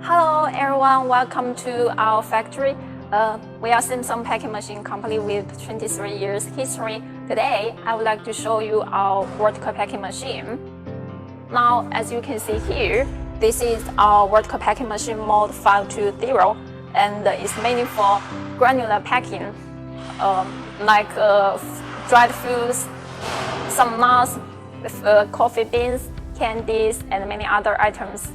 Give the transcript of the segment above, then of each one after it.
Hello everyone, welcome to our factory. We are Samson Packing Machine Company with 23 years history. Today, I would like to show you our vertical packing machine. Now, as you can see here, this is our vertical packing machine mode 520, and it's mainly for granular packing, like dried foods, some nuts, coffee beans, candies, and many other items.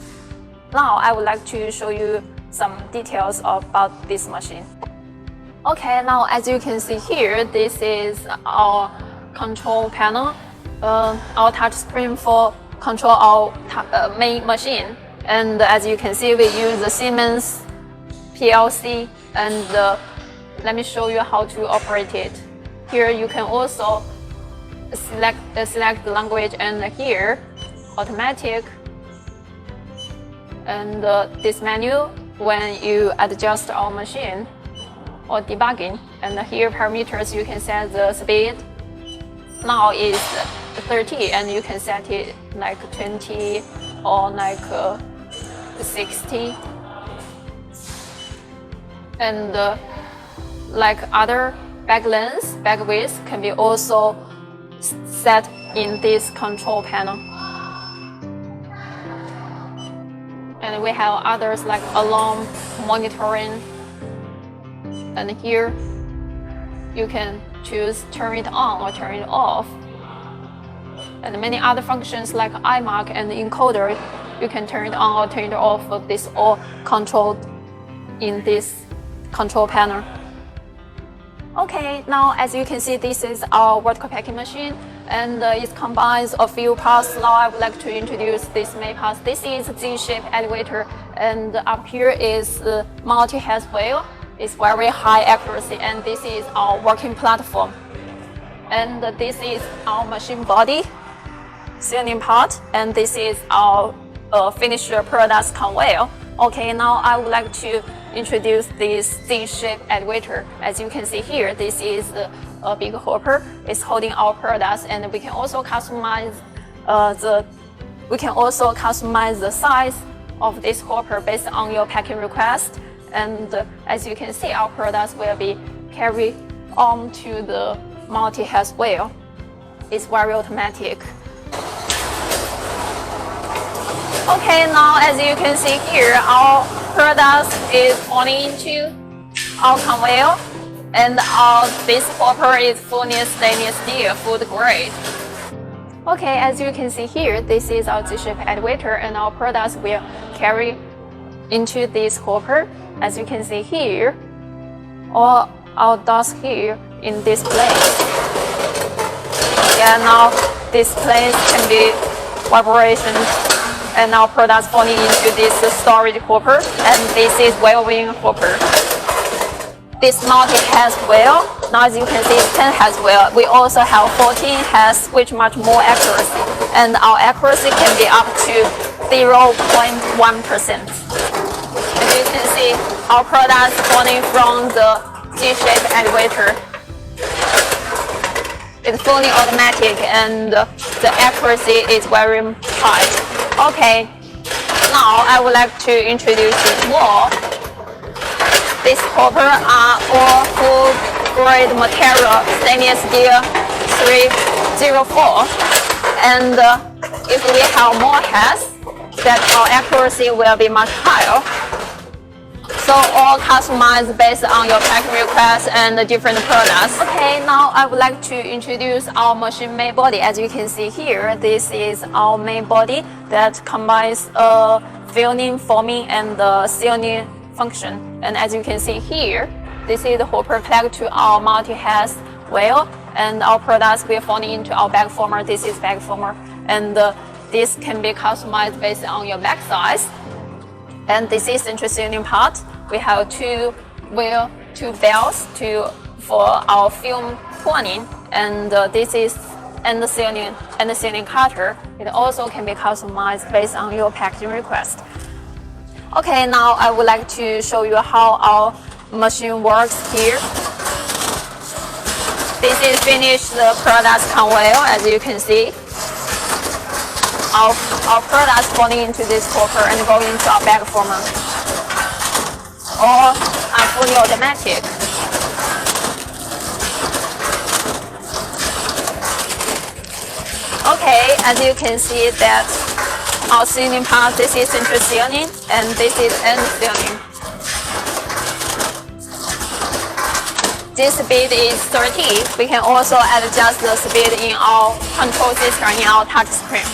Now, I would like to show you some details about this machine. Okay, now as you can see here, this is our control panel, our touch screen for control our main machine. And as you can see, we use the Siemens PLC, and let me show you how to operate it. Here you can also select the language, and here automatic, and this menu when you adjust our machine or debugging, and here parameters you can set the speed. Now is 30, and you can set it like 20 or like 60, and like other bag length, bag width can be also set in this control panel. And we have others like alarm monitoring, and here you can choose turn it on or turn it off, and many other functions like iMark and encoder, you can turn it on or turn it off. This all controlled in this control panel. Okay, now as you can see, this is our vertical packing machine, and it combines a few parts. Now I would like to introduce this main part. This is a Z-shaped elevator, and up here is the multi-head wheel. It's very high accuracy, and this is our working platform. And this is our machine body, sealing part, and this is our finished products conveyor. Okay, now I would like to introduce this Z-shaped elevator. As you can see here, this is a big hopper. It's holding our products, and we can also customize the size of this hopper based on your packing request. And as you can see, our products will be carried onto the multi-head wheel. It's very automatic. Okay, now as you can see here, our product is falling into our conveyor, and this hopper is fully stainless steel, food grade. Okay, as you can see here, this is our Z-shaped elevator, and our products will carry into this hopper. As you can see here, all our dust here in this place. Yeah, now this place can be vibrations, and our products falling into this storage hopper, and this is wheel-wing hopper. This multi-head wheel, now as you can see, 10 head wheel. We also have 14 heads, which much more accuracy, and our accuracy can be up to 0.1%. As you can see, our products falling from the Z-shaped elevator. It's fully automatic, and the accuracy is very high. Okay, now I would like to introduce this wall. This hopper are all food grade material, stainless steel 304. And if we have more heads, that our accuracy will be much higher. So all customized based on your packing requests and the different products. Okay, now I would like to introduce our machine main body. As you can see here, this is our main body that combines filling, forming, and the sealing function. And as you can see here, this is the hopper connected to our multi-head wheel, and our products will fall into our bag former. This is bag former, and this can be customized based on your bag size. And this is interesting part. We have two belts for our film pulling, and this is the sealing cutter. It also can be customized based on your packaging request. Okay, now I would like to show you how our machine works here. This is finished the products conveyor. As you can see, our products falling into this hopper and going into our bag former. or are fully automatic. Okay, as you can see that our sealing part, this is central sealing and this is end sealing. This speed is 30. We can also adjust the speed in our control system in our touch screen.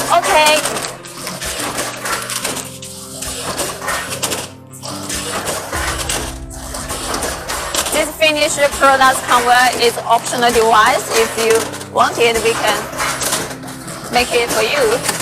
Okay. This finished product conveyor is optional device. If you want it, we can make it for you.